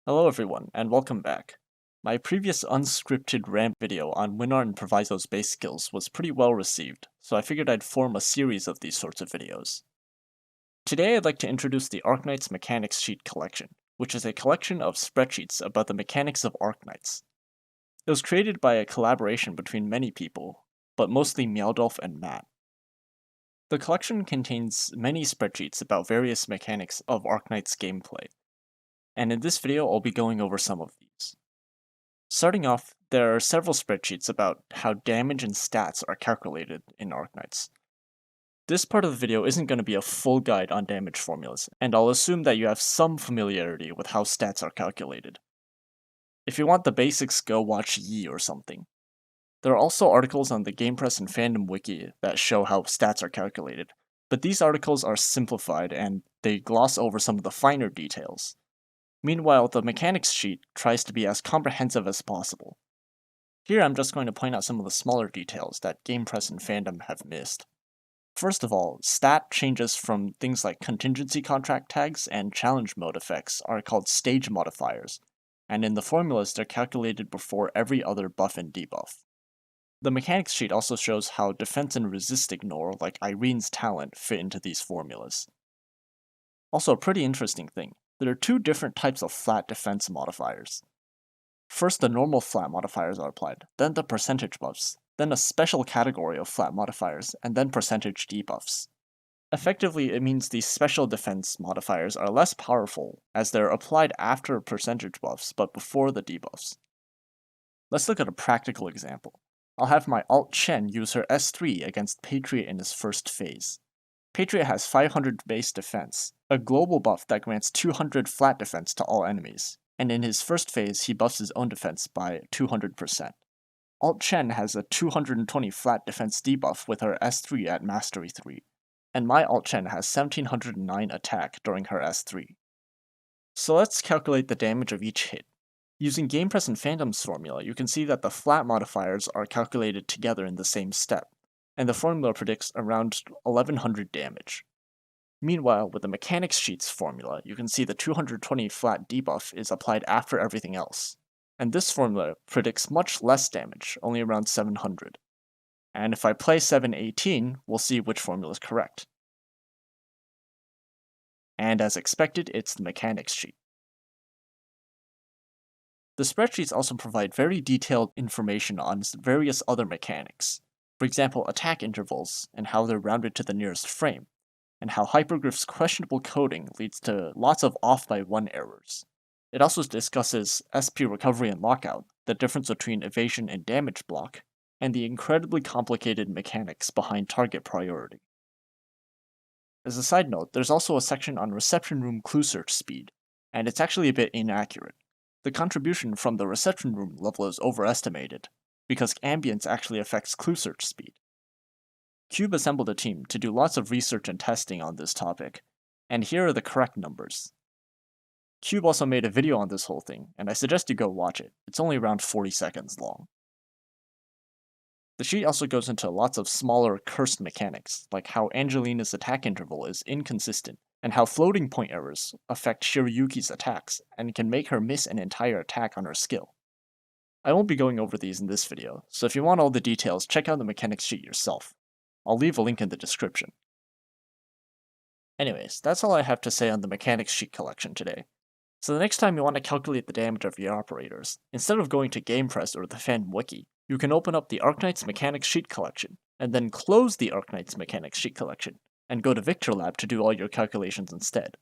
Hello everyone, and welcome back. My previous unscripted rant video on Winart and Proviso's base skills was pretty well received, so I figured I'd form a series of these sorts of videos. Today I'd like to introduce the Arknights Mechanics Sheet Collection, which is a collection of spreadsheets about the mechanics of Arknights. It was created by a collaboration between many people, but mostly Meowdolf and Matt. The collection contains many spreadsheets about various mechanics of Arknights gameplay, and in this video I'll be going over some of these. Starting off, there are several spreadsheets about how damage and stats are calculated in Arknights. This part of the video isn't going to be a full guide on damage formulas, and I'll assume that you have some familiarity with how stats are calculated. If you want the basics, go watch Yi or something. There are also articles on the GamePress and Fandom Wiki that show how stats are calculated, but these articles are simplified and they gloss over some of the finer details. Meanwhile, the mechanics sheet tries to be as comprehensive as possible. Here I'm just going to point out some of the smaller details that GamePress and Fandom have missed. First of all, stat changes from things like contingency contract tags and challenge mode effects are called stage modifiers, and in the formulas they're calculated before every other buff and debuff. The mechanics sheet also shows how defense and resist ignore, like Irene's talent, fit into these formulas. Also, a pretty interesting thing. There are two different types of flat defense modifiers. First, the normal flat modifiers are applied, then the percentage buffs, then a special category of flat modifiers, and then percentage debuffs. Effectively, it means these special defense modifiers are less powerful, as they're applied after percentage buffs but before the debuffs. Let's look at a practical example. I'll have my Alt Chen use her S3 against Patriot in his first phase. Patriot has 500 base defense, a global buff that grants 200 flat defense to all enemies, and in his first phase he buffs his own defense by 200%. Alt Chen has a 220 flat defense debuff with her S3 at Mastery 3, and my Alt Chen has 1709 attack during her S3. So let's calculate the damage of each hit. Using GamePress and Fandom's formula, you can see that the flat modifiers are calculated together in the same step, and the formula predicts around 1100 damage. Meanwhile, with the mechanics sheet's formula, you can see the 220 flat debuff is applied after everything else, and this formula predicts much less damage, only around 700. And if I play 718, we'll see which formula is correct. And as expected, it's the mechanics sheet. The spreadsheets also provide very detailed information on various other mechanics. For example, attack intervals and how they're rounded to the nearest frame, and how Hypergriff's questionable coding leads to lots of off-by-1 errors. It also discusses SP recovery and lockout, the difference between evasion and damage block, and the incredibly complicated mechanics behind target priority. As a side note, there's also a section on reception room clue search speed, and it's actually a bit inaccurate. The contribution from the reception room level is overestimated, because ambience actually affects clue search speed. Cube assembled a team to do lots of research and testing on this topic, and here are the correct numbers. Cube also made a video on this whole thing, and I suggest you go watch it. It's only around 40 seconds long. The sheet also goes into lots of smaller cursed mechanics, like how Angelina's attack interval is inconsistent, and how floating point errors affect Shiryuki's attacks and can make her miss an entire attack on her skill. I won't be going over these in this video, so if you want all the details, check out the mechanics sheet yourself. I'll leave a link in the description. Anyways, that's all I have to say on the mechanics sheet collection today. So the next time you want to calculate the damage of your operators, instead of going to GamePress or the Fandom Wiki, you can open up the Arknights Mechanics Sheet collection, and then close the Arknights Mechanics Sheet collection, and go to Victor Lab to do all your calculations instead.